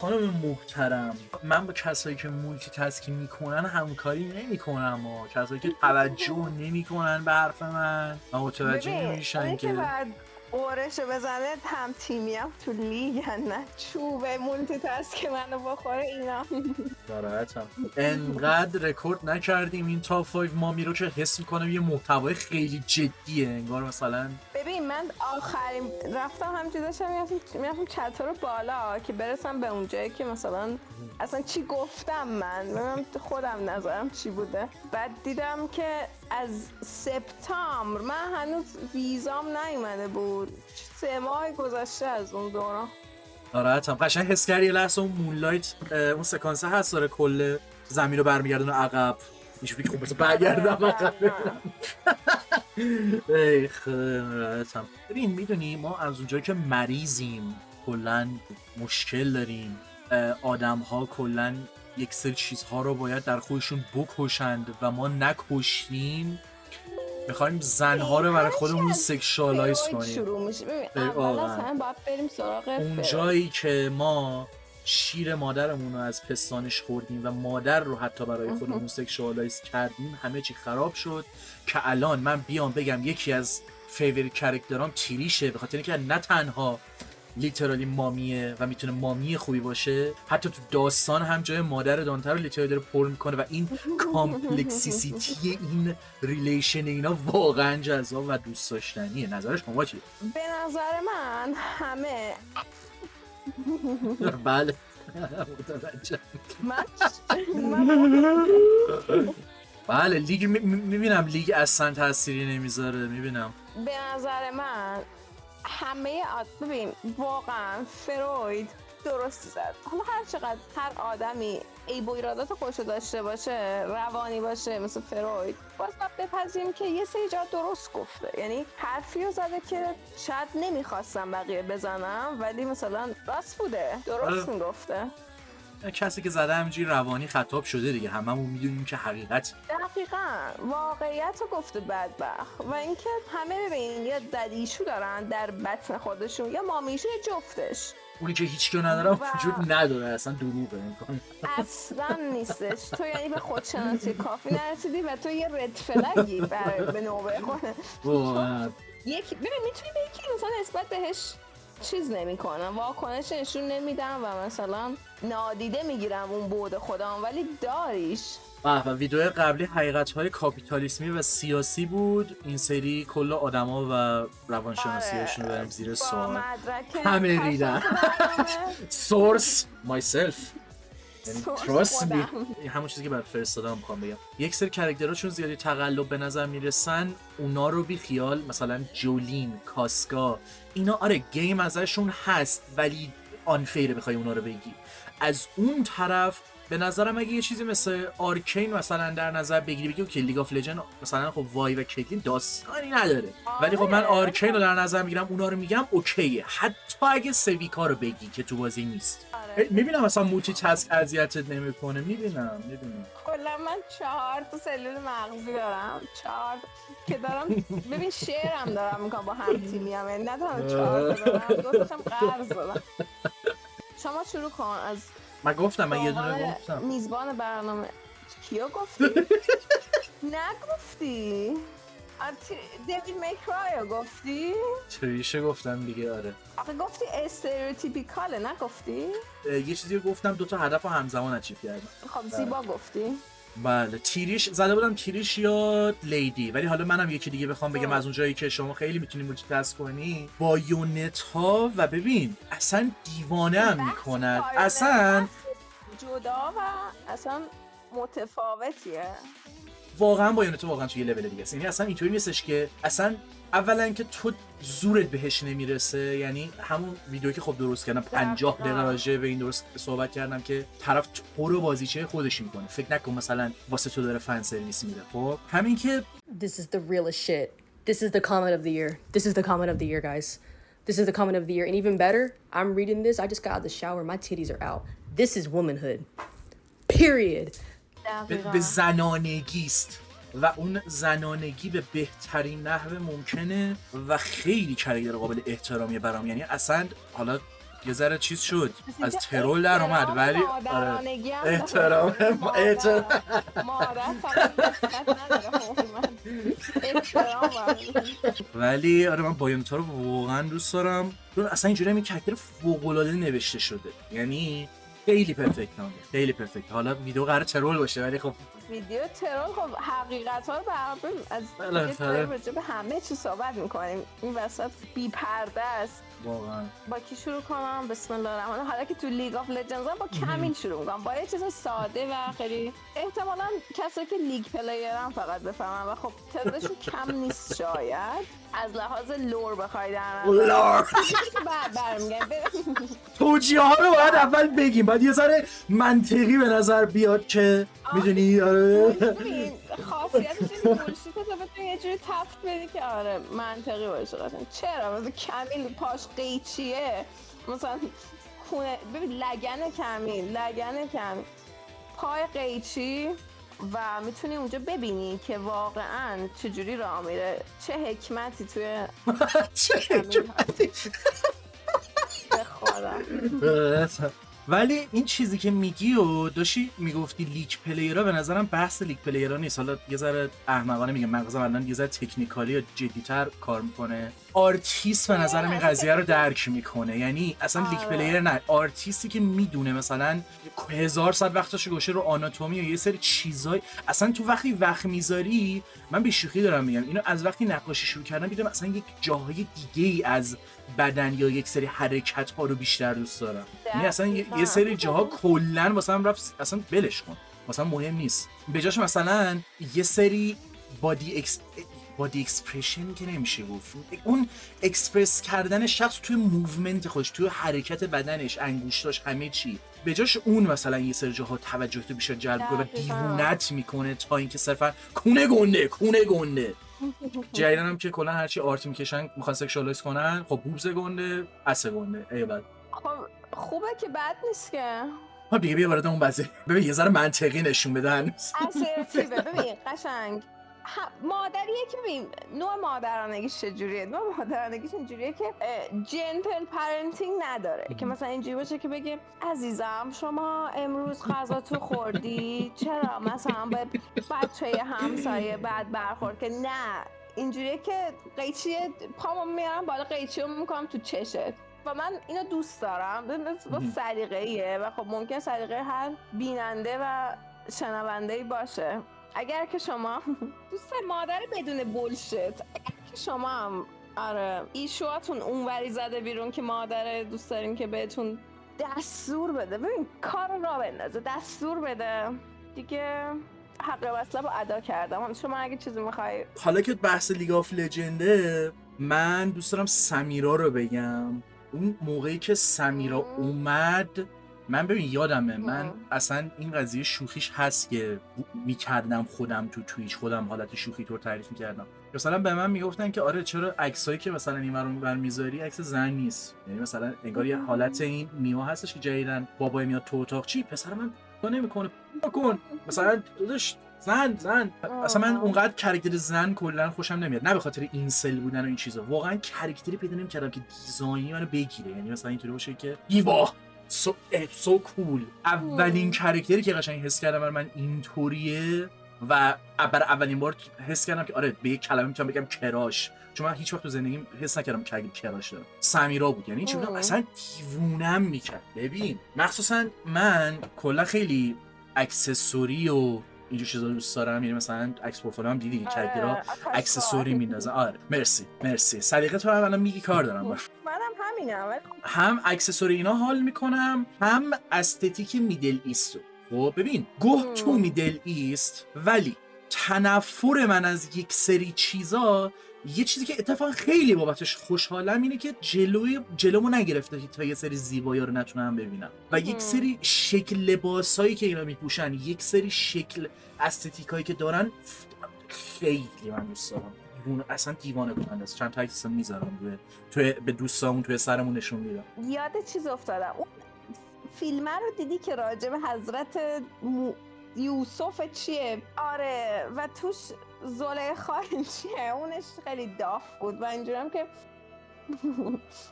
خانم محترم، من با کسایی که مولتی تاسکینگ میکنن همکاری نمیکنم و کسایی که توجه نمیکنن به حرف من و متوجه ببین نمیشن اونی که که بعد قرشو بزنه هم تیمی هم تو لیگن، نه چوبه مولتی تاسک منو بخوره اینا. ناراحتم. انقدر رکورد نکردیم این تاپ 5 مامی رو که حس میکنم یه محتوای خیلی جدیه، انگار مثلا ببین من آخرین رفتم همینجوری داشتم میرفتم چطور رو بالا که برسم به اونجایی که مثلا اصلا چی گفتم من خودم نظرم چی بوده. بعد دیدم که از سپتامبر من هنوز ویزام نیومده بود، 3 ماه گذشته از اون دوران. ناراحتم. قشنگ حس کردی یه لحظه اون مونلایت اون سکانسه هست داره کل زمین رو برمیگردونه عقب، اینجوری که خب بس برگردم عقب. ای خدا ناراحتم. ببین میدونی ما از اونجایی که مریضیم کلا مشکل داریم، آدم ها کلا یک سری چیزها رو باید در خودشون بکشند و ما نکشتیم، میخوایم زنها رو برای خودمون سکشوالایز کنیم. شروع میشه. ببین اول از همه باید بریم سراغ اون جایی که ما شیر مادرمون رو از پستانش خوردیم و مادر رو حتی برای خودمون سکشوالایز کردیم، همه چی خراب شد که الان من بیام بگم یکی از فیوریت کرکترام تیریشه به خاطر اینکه نه تنها لیترالی مامیه و میتونه مامی خوبی باشه، حتی تو داستان هم جای مادر دانتر رو لیترالی داره پر میکنه و این کامپلکسیسیتی این ریلیشن اینا واقعا جذاب و دوست داشتنیه. نظر شما چیه؟ به نظر من همه بله متوجه. من بله لیگ میبینم لیگ اصلا تأثیری نمیذاره، میبینم. به نظر من همه ببین واقعا فروید درست زد. حالا هر چقدر هر آدمی عیب و ایرادات خودشو داشته باشه، روانی باشه مثل فروید، باز باید بپذیریم که یه سری جا درست گفته. یعنی حرفی رو زده که شاید نمیخواستم بقیه بزنم ولی مثلا راست بوده، درست میگفته. کسی که زده همینجوری روانی خطاب شده دیگه، هممون میدونیم که حقیقت دقیقاً واقعیت رو گفته بدبخت. و اینکه همه ببین یا ددیشو دارن در بطن خودشون یا مامیشو یا جفتش، اونی که هیچ کیو نداره وجود نداره، اصلا دروغه میکنه، اصلا نیستش. تو یعنی به خودشناسی کافی نرسیدی و تو یه رد فلگی به نوبه خونه. یکی ببین میتونی به یکی مثلا نسبت بهش چیز نمیکنم، واکنش نشون نمیدم و مثلا نادیده میگیرم اون بعد خودم، ولی داریش. و ویدیو قبلی حقیقت‌های کاپیتالیسمی و سیاسی بود، این سری کل آدما و روانشناسی‌هاشون رو بریم زیر سوال. همه ریدن. سورس مایسلف، یعنی تراست می، همون چیزی که برات فرستادم میخوام بگم. یک سری کاراکترها چون زیادی تقلب به نظر میرسن، اونا رو بی خیال. مثلا جولین، کاسکا، اینا آره گیم ازشون هست ولی آنفیره بخوای اونا رو بگی. از اون طرف به نظرم اگه یه چیزی مثل آرکین مثلا در نظر بگیری، بگی که لیگ آف لجند مثلا خب وای و کیتلین داستانی نداره، ولی خب من آرکین رو در نظر میگیرم، اونا رو میگم اوکیه. حتی اگه سویکا رو بگی که تو بازی نیست، میبینم مثلا مولتی تاسک اذیتت نمیکنه، میبینم کلا من 4 تا سلول مغزی دارم، 4 که دارم. ببین شعرم دارم میکنم با هم تیمی هم، یعنی ندارم 4 تا دارم، 2 تاشم قرض دادم. شما شروع کن از من گفتم، من یه دونه گفتم. میزبان برنامه کیو گفتی؟ نگفتی؟ دیوید میکرای گفتی؟ تریشه گفتم دیگه. آره آخه گفتی استریوتیپیکاله نگفتی؟ یه چیزی رو گفتم، 2 تا هدف رو همزمان اچیو کردم. خب زیبا گفتی؟ بله تیریش زده بودم، تیریش یا لیدی، ولی حالا منم یکی دیگه بخوام بگم از اونجایی که شما خیلی میتونی مولتی تاسک کنی، بایونت ها و ببین اصلا دیوانه هم میکنن، اصلا جدا و اصلا متفاوتیه. واقعا بایونت واقعا توی یه لول دیگه است. یعنی اصلا اینطوری نیستش که اصلا اولا که تو زورت بهش نمیرسه، یعنی همون ویدیویی که خب درست کردم 50 دقیقه راجع به این درست صحبت کردم که طرف تو رو بازیچه خودش میکنه، فکر نکن مثلا واسه تو داره فن سرویس میده. خب همین که This is the realest shit. This is the comment of the year. This is the comment of the year, guys. This is the comment of the year. And even better, I'm reading this. I just got out of the shower. My titties are out. This is womanhood. Period. به زنانگیست و اون زنانگی به بهترین نحو ممکنه و خیلی کرکتر قابل احترامیه برام. یعنی اصلا حالا یه ذره چیز شد از ترول در اومد ولی آره احترام احترام مادر فقط نسبت نداره احترام ولی آره من بایونتا رو واقعا دوست دارم چون اصلا اینجوری هم این کاراکتر فوق‌العاده نوشته شده یعنی خیلی پرفکت خیلی پرفکت حالا ویدیو قرار ترول باشه ولی خب ویدیو ترول خب حقیقت ها رو برابر از راجع به همه چی صحبت میکنیم این وسط بی پرده است واقعا با کی شروع کنم بسم الله الرحمن الرحیم حالا که تو لیگ آف لجندز با کمیل شروع میکنم با یه چیز ساده و خیلی احتمالاً کسایی که لیگ پلیرن فقط بفهمن و خب تعدادشون کم نیست شاید از لحاظ لور بخوای در لور برمیگم توجیه ها رو باید اول بگیم باید یه ذره منطقی به نظر بیاد که میدونی آره خاصیتش این بولشیت تو بتونی یه جوری تفت بدی که آره منطقی باشه قشنگ چرا مثلا کمیل پاش قیچیه مثلا خونه ببین لگن کمیل پای قیچی و میتونی اونجا ببینی که واقعا چجوری راه میره چه حکمتی توی چه حکمتی به خدا ولی این چیزی که میگی و داشتی میگفتی لیگ پلیرها به نظرم بحث لیگ پلیرها نیست حالا یه ذره احمقانه میگم مغزم الان یه ذره تکنیکالی یا جدی‌تر کار میکنه آرتیست به نظرم این قضیه رو درک میکنه یعنی اصلا لیگ پلیر نه آرتیستی که میدونه مثلا 1000 ساعت وقتشو گوشه رو آناتومی و یه سری چیزای اصلا تو وقت میذاری من به شوخی دارم میگم اینو از وقتی نقاشی شروع کردم دیدم اصلا یک جاهای دیگه ای از بدن یا یک سری حرکت ها رو بیشتر دوست دارم یعنی اصلا یه سری جاها کلا مثلا رفت اصلا بلش کن مثلا مهم نیست به جاش مثلا یه سری بادی اکسپرشن که نمیشه گفت اون اکسپرس کردن شخص توی موومنت خودش توی حرکت بدنش انگشتاش همه چی به جاش اون مثلا یه سری جاها توجه تو بیشتر جلب کنه و دیوونت میکنه تا اینکه صرفا کونه گنده جدیدن هم که کلا هرچی آرت میکشن میخوان سکشوالایز کنن خب بوبز گنده اسه گنده ایول خب خوبه که بد نیست که خب دیگه بیا وارد اون بازی ببین یه ذره منطقی نشون بدن اسرتیوه ببین قشنگ مادریه که ببین نوع مادرانگیش چجوریه نوع مادرانگیش اینجوریه که جنتل پرنتینگ نداره که مثلا اینجوری باشه که بگه عزیزم شما امروز غذا تو خوردی چرا مثلا به بچه همسایه بعد برخورد که نه اینجوریه که قیچی پامو میارم بالا قیچی رو میکنم تو چشت و من اینو دوست دارم با سلیقه‌ایه و خب ممکن سلیقه هر بیننده و شنونده‌ای باشه اگر که شما دوست مادر بدون بولشت اگر که شما هم آره ایشواتون اونوری زده بیرون که مادر دوست دارین که بهتون دستور بده ببین کار را بندازه دستور بده دیگه حق وصله با ادا کردم شما اگه چیزی میخوای حالا که بحث لیگ آف لجنده من دوست دارم سمیرا رو بگم اون موقعی که سمیرا اومد من ببین یادمه من اصلا این قضیه شوخیش هست که میکردم خودم تو تویچ خودم حالت شوخی طور تعریف میکردم مثلا به من میگفتن که آره چرا عکسایی که مثلا این ور میذاری عکس زن نیست یعنی مثلا انگار یه حالت این میو هستش که جدیدن بابای میاد تو اتاق چی پسر من نمیکنه کن مثلا داداش زن اصلا من اونقدر کاراکتر زن کلا خوشم نمیاد نه به خاطر اینسل بودن و این چیزا واقعا کاراکتری پیدا نمی‌کردم که دیزاینی منو بگیره یعنی مثلا اینطوری باشه که ایوا سو کول اولین کاراکتری که قشنگ حس کردم من اینطوریه و برای اولین بار حس کردم که آره به یک کلمه میتونم بگم کراش چون من هیچ وقت تو زندگیم حس نکردم که کراش دارم سمیرا بود یعنی چی بودم اصلا دیوونم میکرد ببین مخصوصا من کلا خیلی اکسسوری و اینجور چیزا دوست دارم یعنی مثلا عکس پروفایلم دیدی کاراکترها اکسسوری میندازن آره مرسی سلیقه تو هم الان میگی کار دارم باش منم همینم هم اکسسوری اینا حال میکنم هم استتیک میدل ایستو خب ببین گوه تو میدل ایست ولی تنفر من از یک سری چیزا یه چیزی که اتفاقا خیلی بابتش خوشحالم اینه که جلومو نگرفته تا یه سری زیبایی رو نتونم ببینم و یک سری شکل لباسایی که اینا میپوشن یک سری شکل استتیکایی که دارن خیلی من دوست دارم اصلا دیوانه کننده است چند تا عکس میذارم تو به دوستامون توی سرمون نشون میدم یاد چیز افتادم اون فیلم رو دیدی که راجع به حضرت یوسف چیه آره و توش زلیخا چیه اونش خیلی داف بود و اینجورم که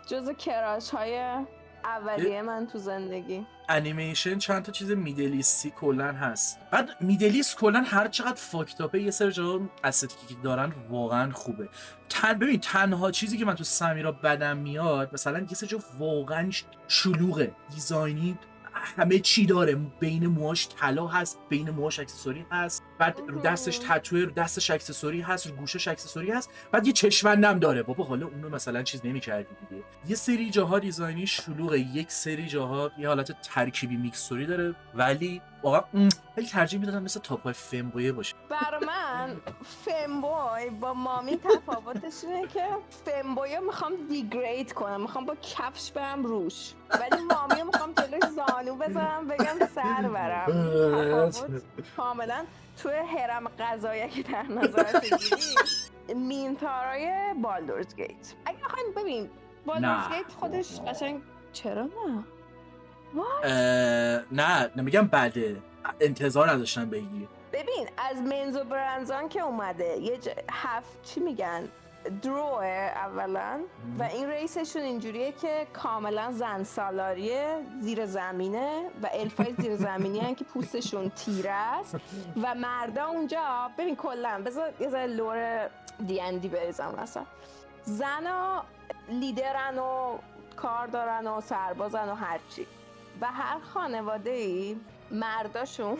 جزو کراش های اولیه من تو زندگی. انیمیشن چند تا چیز میدلیستی کلا هست. بعد میدلیست کلا هر چقدر فاکتاپه یه سری جا استتیکی که دارن واقعا خوبه. ببین تنها چیزی که من تو سمیرا بدم میاد مثلا یه سری جا واقعا شلوغه، دیزاینی همه چی داره، بین موهاش طلا هست، بین موهاش اکسسوری هست، بعد رو دستش تتوی، رو دستش اکسسوری هست، رو گوشش اکسسوری هست، بعد یه چشمندم داره. بابا حالا اونو مثلا چیز نمی‌کردی دیگه. یه سری جاها دیزاینی شلوغه، یک سری جاها یه حالت ترکیبی میکسوری داره، ولی واقعا خیلی ترجیح میدادم مثل تاپای فمبویه باشه. برای من فمبوی با مامی تفاوتش اینه که فمبوی میخوام دیگرید کنم، میخوام با کفش برم روش، ولی مامی میخوام جلوش زانو بذارم بگم سر برم. تفاوت کاملا توی هرم قضایی که در نظر بگیری مینتارای بالدورز گیت. اگه بخواین ببین بالدورز گیت خودش قشنگ چرا نه؟ نه نمیگم بده، انتظار نداشتم بگی. ببین از منزو برنزان که اومده یه چی میگن دروه اولا و این ریسشون اینجوریه که کاملا زن سالاریه، زیر زمینه و الفای زیر زمینی هن که پوستشون تیره است و مردا اونجا ببین کلا بذار یه ذره لور دی ان دی بریزم مثلا زنا لیدرن و کار دارن و سربازن و هرچی و هر خانواده ای مرداشون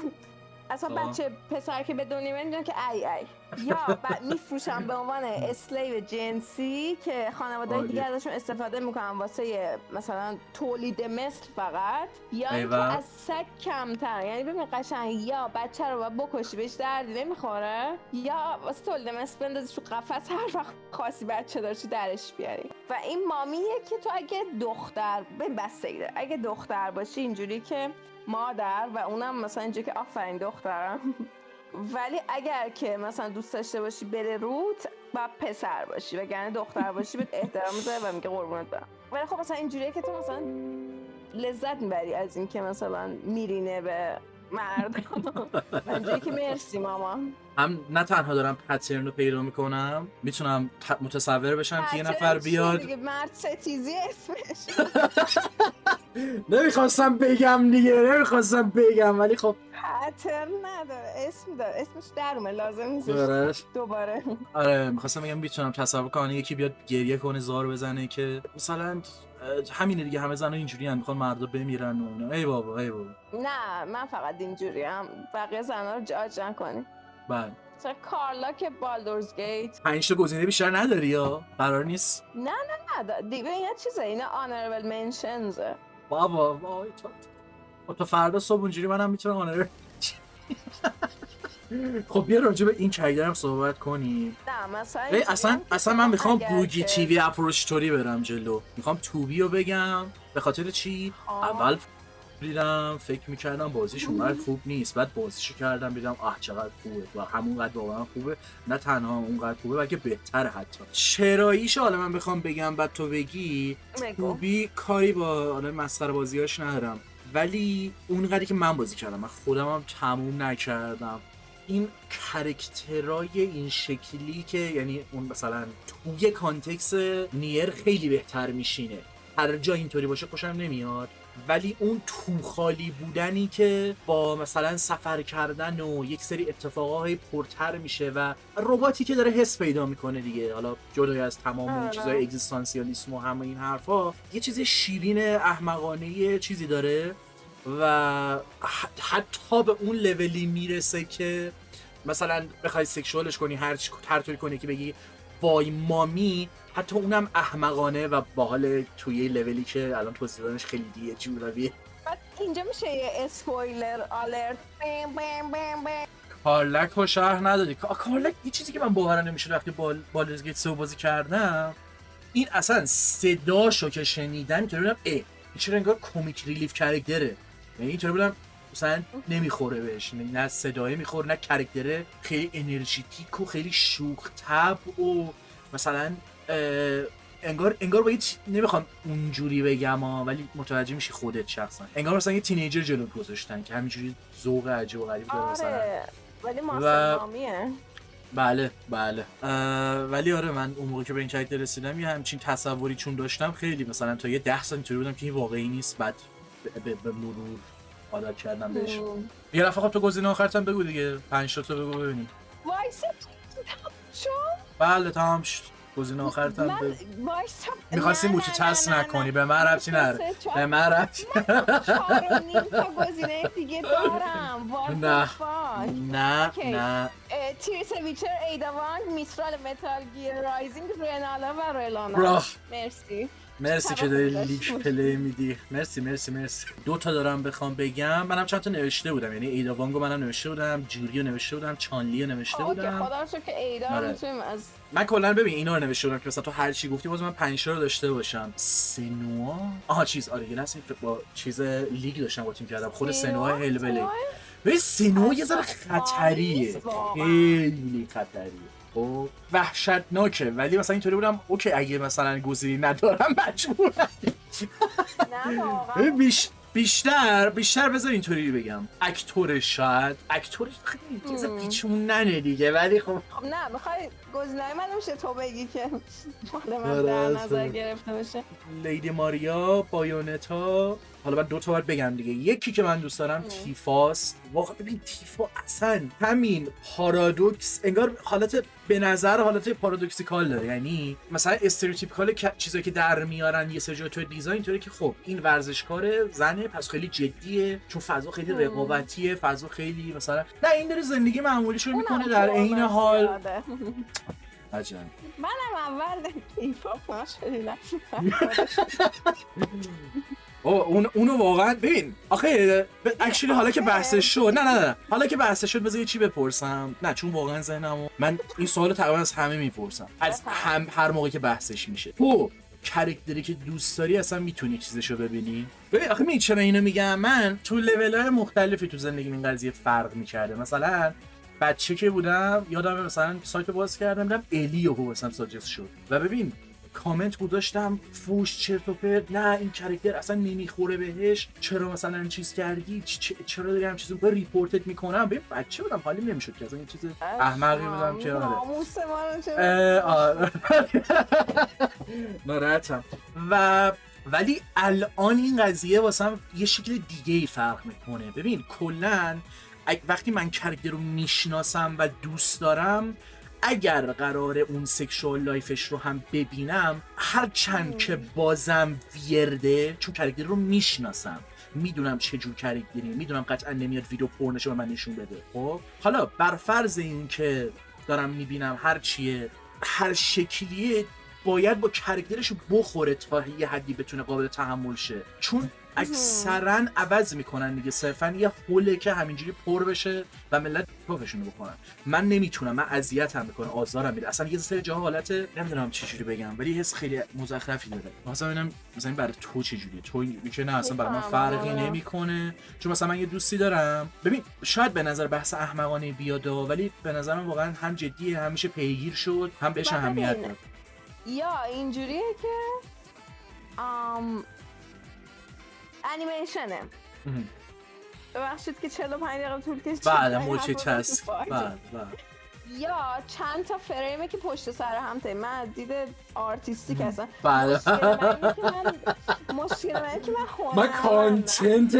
اصلا بچه پسر که به دنیا میاد که ای یا میفروشن به عنوان اسلیو جنسی که خانواده دیگه ازشون استفاده میکنن واسه مثلا تولید مثل فقط، یا اینکه از سگ کمتر. یعنی ببین قشنگ یا بچه رو باید بکشی بهش دردی نمیخوره یا واسه تولید مثل بندازی تو قفس هر وقت خاصی بچه داشتی درش بیاری. و این مامیه که تو اگه دختر به بستگی داره، اگه دختر باشی اینجوری که مادر و اونم مثلا اینجا که آفرین دخترم ولی اگر که مثلا دوست داشته باشی بره روت و پسر باشی وگرنه دختر باشی بهت احترام میذاره و میگه قربونت برم. ولی خب مثلا اینجوریه که تو مثلا لذت میبری از این که مثلا میرینه به مرد اینجوری که مرسی ماما. هم نه تنها دارم پترن رو پیدا میکنم، میتونم متصور بشم که یه نفر بیاد مرد ستیزی اسمش نمیخواستم بگم ولی خب پترن نداره، اسم داره، اسمش درومه، لازم نیست دوباره. آره میخواستم بگم میتونم تصور کنم یکی بیاد گریه کنه زار بزنه که مثلا همینه دیگه، همه زنها اینجوری هم میخوان مردا بمیرن و اینا. ای بابا نه من فقط اینجوری هم، بقیه زنها رو جاج نکنی. بله مثلا کارلا که بالدورز گیت 5 تا گزینه بیشتر نداری یا قرار نیست؟ نه دیگه این چیزه، اینا honorable mentions. بابا وای تو فردا صبح اونجوری منم میتونم honorable خب بیا راجع به این کریدرم صحبت کنیم. نه مثلا اصلا من میخوام بوگی تیوی اپروچ توری برم جلو، میخوام توبی رو بگم. به خاطر چی؟ اول دیدم فکر میکردم بازیش اونقدر خوب نیست، بعد بازیشو کردم دیدم چقدر خوبه و همونقدر واقعا خوبه، نه تنها اونقدر خوبه بلکه بهتره حتی. چراییش حالا من بخوام بگم بعد تو بگی، توبی کاری با مسخره بازیاش ندارم ولی اونقدری که من بازی کردم من خودم هم تموم نکردم، این کرکترای این شکلی که یعنی اون مثلا توی کانتکست نیر خیلی بهتر میشینه، هر جا اینطوری باشه خوشم نمیاد، ولی اون تو خالی بودنی که با مثلا سفر کردن و یک سری اتفاقای پرتر میشه و رباتی که داره حس پیدا میکنه دیگه، حالا جدای از تمام اون چیزای اگزیستانسیالیسم و همه این حرفا، یه چیز شیرین احمقانه چیزی داره و حتی به اون لولی میرسه که مثلا بخوای سکشوالش کنی هر طوری کنی که بگی وای مامی، حتی اونم احمقانه و باحال توی لولی که الان توضیح دادنش خیلی دیگه جوراویه. بعد اینجا میشه یه اسپویلر آلرت. کارلک رو شرح ندادی. کارلک یه چیزی که من باورم نمیشه وقتی بالدورز گیت 3 بازی کردم، این اصلا صداشو که شنیدم اینطوری بودم چرا انگار کمیک ریلیف کاراکتره، یعنی اینطوری بودم مثلا نمیخوره بهش، نه صدای میخوره نه کاراکتره، خیلی انرژیتیک و خیلی شوخ طبع و مثلا انگار باید نمیخوام اونجوری بگم ولی متوجه میشی خودت شخصا انگار مثلا یه تینیجر جلو گذاشتن که همینجوری ذوق عجیب و غریب داره مثلا. ولی ماسمامیه. بله بله. ولی آره من اون موقع که به این کرکتر رسیدم یه همچین تصوری چون داشتم خیلی مثلا تا یه 10 سال اینطوری بودم که این واقعی نیست، بعد به مرور عادت کردم بهش. یه دفعه خب تو گزینه آخرتم بگو دیگه، 5 تا بگو ببینیم. وایسا شو. بله تمام شد. گزینه آخرتم من بگو. وایسا می‌خواستی موچی چس نکنی، به من ربطی نداره. به من ربطی 4.5 تا گزینه دیگه دارم. نه. وات نه اوکی. نه تیرس ویچر، ایداوان، میسترال، متال گیر رایزینگ، رنالا و رلانا. براه. مرسی که داری لیک پلی میدی. مرسی. 2 تا دارم بخوام بگم. منم چند تا نوشته بودم، یعنی ایدا وانگو منم نوشته بودم، جوریو نوشته بودم، چانلیو نوشته بودم. خدا رو شکر که ایدا رو میتونیم از من کلا ببین اینا رو نوشته بودم که مثلا تو هر چی گفتی باز من 5 تا رو داشته باشم. سنوا یه لحظه با چیز لیگ داشتم با تیم کردم، خود سنوا هلبلی. ببین سنوا یه ذره خطریه، خیلی خطریه. خب وحشتناکه، ولی مثلا اینطوری بودم اوکی اگه مثلا گزینه‌ای ندارم مجبورم. نه واقعا بیشتر بذار اینطوری بگم اکتور خیلی چیز پیچوننه دیگه، ولی خب نه بخوای گزینه‌ای من نمیشه تو بگی که مال من در نظر گرفته باشه. لیدی ماریا، بایونتا. حالا من 2 تا باید بگم دیگه. یکی که من دوست دارم تیفاست. واقعا ببین تیفا اصلا همین پارادوکس انگار به نظر حالت پارادوکسیکال داره، یعنی مثلا استریوتیپیکال چیزایی که در میارن یه سری تو دیزاین اینطوری که خب این ورزشکار زنه پس خیلی جدیه، چون فضا خیلی رقابتیه، فضا خیلی مثلا نه این داره زندگی معمولیشو میکنه در عین حال. عجب. منم اول تیفا شدیدم. اونو واقعا ببین آخه اکچولی حالا که بحثش شد نه حالا که بحثش شد بذار یه چی بپرسم. نه چون واقعا ذهنمو من این سوالو تقریبا از همه میپرسم، از هر موقع که بحثش میشه. تو کاراکتری که دوست داری اصلا میتونی چیزشو ببینی؟ ببین آخه من چرا اینو میگم، من تو لول‌های مختلفی تو زندگی این قضیه فرق میکرده. مثلا بچه که بودم یادمه مثلا سایت باز کردم دیدم الیو مثلا ساجست شد و ببین کامنت گذاشتم فوش چرت و پرت، نه این کاراکتر اصلا نمیخوره بهش، چرا مثلا این چیز کردی، چرا داری هم چیزو به ریپورتت میکنم. ببین بچه بودم حالی نمیشد که اصلا این چیز احمقی بودم که ناموس ما رو چرا ناراحتم. ولی الان این قضیه واسم یه شکل دیگه ای فرق میکنه. ببین کلا وقتی من کاراکتر رو میشناسم و دوست دارم، اگر قراره اون سکشوال لایفش رو هم ببینم، هر چند که بازم ویرده، چون کاراکتر رو میشناسم، میدونم چه جور کاراکتری، میدونم قطعا نمیاد ویدیو پورنشو به من نشون بده. خب حالا بر فرض این که دارم میبینم هر چیه هر شکلیه، باید با کاراکترش بخوره تا یه حدی بتونه قابل تحمل شه، چون اکثرا عوض میکنن دیگه، صرفا یه هوله که همینجوری پر بشه و ملت کافشونو بکنن. من نمیتونم، من اذیتم میکنه، آزارم میده. اصلا یه سری جاها حالت نمیدونم چجوری بگم ولی حس خیلی مزخرفی داره. مثلا ببینم مثلا برای تو چجوریه، تو میگه نه اصلا برای من فرقی نمیکنه، چون مثلا من یه دوستی دارم. ببین شاید به نظر بحث احمقانه بیاد ولی به نظر من واقعا هم جدیه، هم میشه پیگیر شد، هم بهش اهمیت داد. یا اینجوریه که انیمیشنه. ببخشید که 45 دقیقه طول کشید. بعد موچه چسب. بعد یا چند تا فریمه که پشت سر هم تایی. من دید آرتیستیک هستم. بله. مشکل من که من کانتنت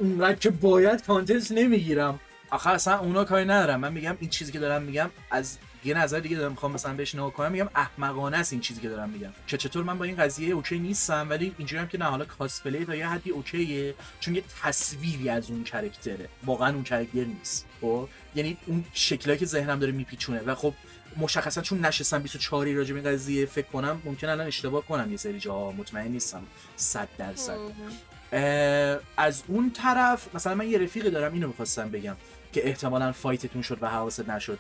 من که باید کانتنت نمیگیرم. آخه اصلا اونا کاری ندارم. من میگم این چیزی که دارم میگم از یه نظر دیگه دارم میخوام مثلا بهش نگاه کنم، میگم احمقانه است این چیزی که دارم میگم، که چطور من با این قضیه اوکی نیستم، ولی اینجوری هم که نه حالا کاسپلی تا یه حدی اوکیه، چون یه تصویری از اون کاراکتره، واقعا اون کاراکتر نیست. خب یعنی اون شکلی که ذهنم داره میپیچونه و خب مشخصا چون نشستم 24 راجع به این قضیه فکر کنم، ممکنه الان اشتباه کنم، یه سری جاها مطمئن نیستم 100%. از اون طرف مثلا من یه رفیقی دارم، اینو می‌خواستم بگم که احتمالاً فایتتون شد و حواست نشد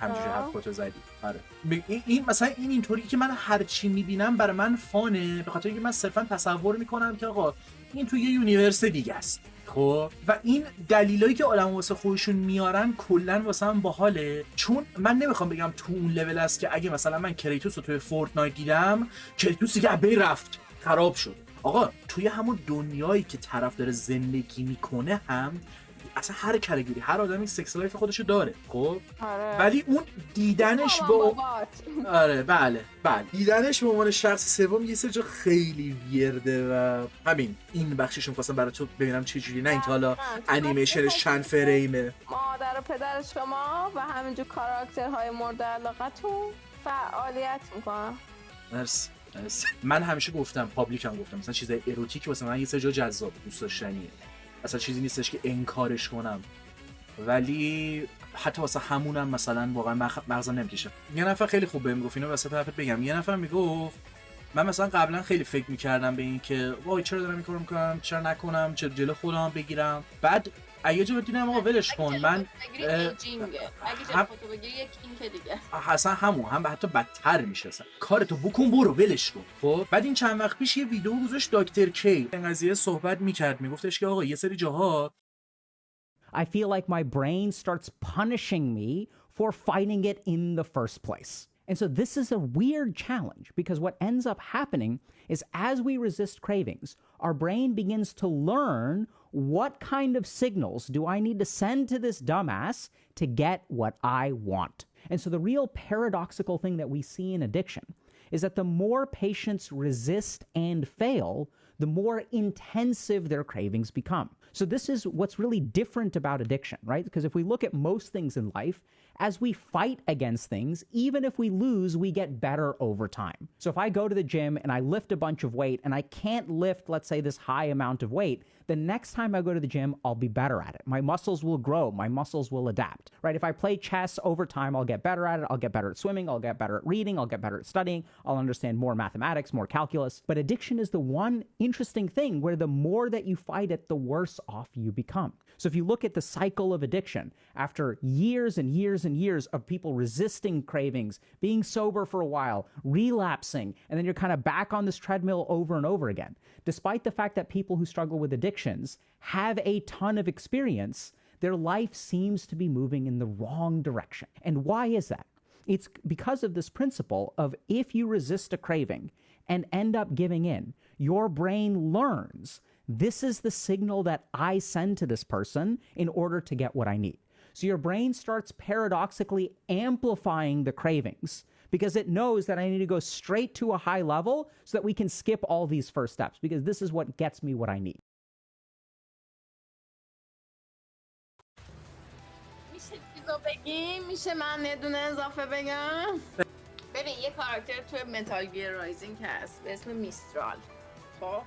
همینجوری حرفاتو زدی. آره این مثلا اینطوری که من هر چی میبینم برای من فانه، به خاطر اینکه من صرفا تصور میکنم که آقا این توی یه یونیورس دیگه است. خب و این دلایلی که آدم واسه خودشون میارن کلا واسه من باحاله، چون من نمیخوام بگم تو اون لول است که اگه مثلا من کریتوس رو توی فورتنایت دیدم، کریتوس دیگه ابی رفت خراب شد. آقا توی همون دنیایی که طرف داره زندگی میکنه هم اصلا هر کرگیری هر آدمی سکس لایف خودشو داره خب، آره. ولی اون دیدنش با بابات. آره بله دیدنش به عنوان شخص سوم یه سری جا خیلی ویرده و همین این بخشش می‌خواستم برای تو ببینم چه جوری، نه اینکه حالا انیمیشنش چند فریمه. مادر و پدر شما و همینجور کاراکترهای مورد علاقتون فعالیت میکنن. مرسی. من همیشه گفتم، پابلیک هم گفتم، مثلا چیزای اروتیک واسه من یه سری جا جذاب دوست داشتنیه، اصلا چیزی نیستش که انکارش کنم، ولی حتی واسه همونم مثلا واقعا مغزم نمیکشه. یه نفر خیلی خوب بهم گفت، اینو واسه طرفت بگم، یه نفر میگفت من مثلا قبلا خیلی فکر میکردم به این که وای چرا دارم این کارو میکنم، چرا نکنم، چرا جلو خودم بگیرم، بعد یه جا دیدم آقا ولش کن، من اگه خودتو بگیری یک این که دیگه اصلا همون هم حتی بدتر میشه، اصلا کارتو بکن برو ولش کن. خب بعد این چند وقت پیش یه ویدیو گذاشت دکتر کی این قضیه صحبت میکرد، میگفتش که آقا یه سری جاها I feel like my brain starts punishing me for fighting it in the first place. And so this is a weird challenge because what ends up happening is as we resist cravings, our brain begins to learn what kind of signals do I need to send to this dumbass to get what I want. And so the real paradoxical thing that we see in addiction is that the more patients resist and fail, the more intensive their cravings become. So this is what's really different about addiction, right? Because if we look at most things in life, as we fight against things, even if we lose, we get better over time. So if I go to the gym and I lift a bunch of weight and I can't lift, let's say, this high amount of weight, the next time I go to the gym, I'll be better at it. My muscles will grow. My muscles will adapt, right? If I play chess over time, I'll get better at it. I'll get better at swimming. I'll get better at reading. I'll get better at studying. I'll understand more mathematics, more calculus. But addiction is the one interesting thing where the more that you fight it, the worse off you become. So if you look at the cycle of addiction, after years and years and years of people resisting cravings, being sober for a while, relapsing, and then you're kind of back on this treadmill over and over again. Despite the fact that people who struggle with addictions have a ton of experience, their life seems to be moving in the wrong direction. And why is that? It's because of this principle of if you resist a craving and end up giving in, your brain learns this is the signal that I send to this person in order to get what I need. So your brain starts paradoxically amplifying the cravings because it knows that I need to go straight to a high level so that we can skip all these first steps because this is what gets me what I need. میشه چیزو بگیم؟ میشه من یه دونه اضافه بگم؟ ببین یه کاراکتر توی متال گیر رایزینگ هست به اسم میسترال. خب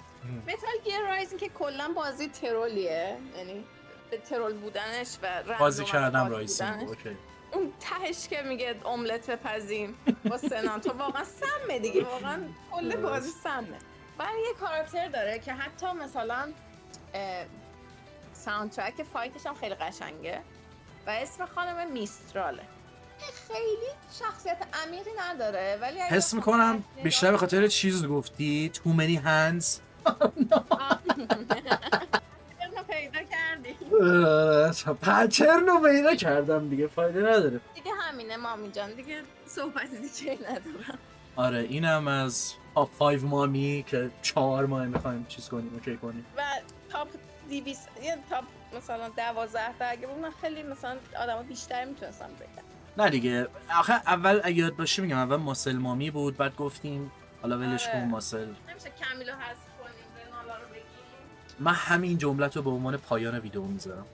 متال گیر رایزینگ که کلا بازی ترولیه، یعنی به ترول بودنش و بازی کردم رایزینگ اوکی. اون تهش که میگه املت بپزیم با سناتو واقعا سمه دیگه، واقعا کل بازی سمه. و یه کاراکتر داره که حتی مثلا ساوندترک فایتش هم خیلی قشنگه و اسم خانم میستراله. خیلی شخصیت عمیقی نداره ولی حس میکنم بیشتر به خاطر چیز گفتی too many hands. پیدا کردی پچرنو پیدا کردم دیگه، فایده نداره دیگه، همینه مامی جان دیگه، صحبت دیگه ندارم. آره اینم از تاپ 5 مامی که 4 ماه میخوایم چیز کنیم اوکی کنیم و تاپ 200 یا تاپ مثلا 12 تا اگه بود من خیلی مثلا آدما بیشتر میتونستم بگم. نه دیگه آخه اول اگه یاد باشه میگم اول ماسل مامی بود بعد گفتیم حالا ولش کن ماسل، نمیشه کمیلو حذف کنیم رنالا رو بگیم. من همین جملت رو به عنوان پایان ویدیو میذارم.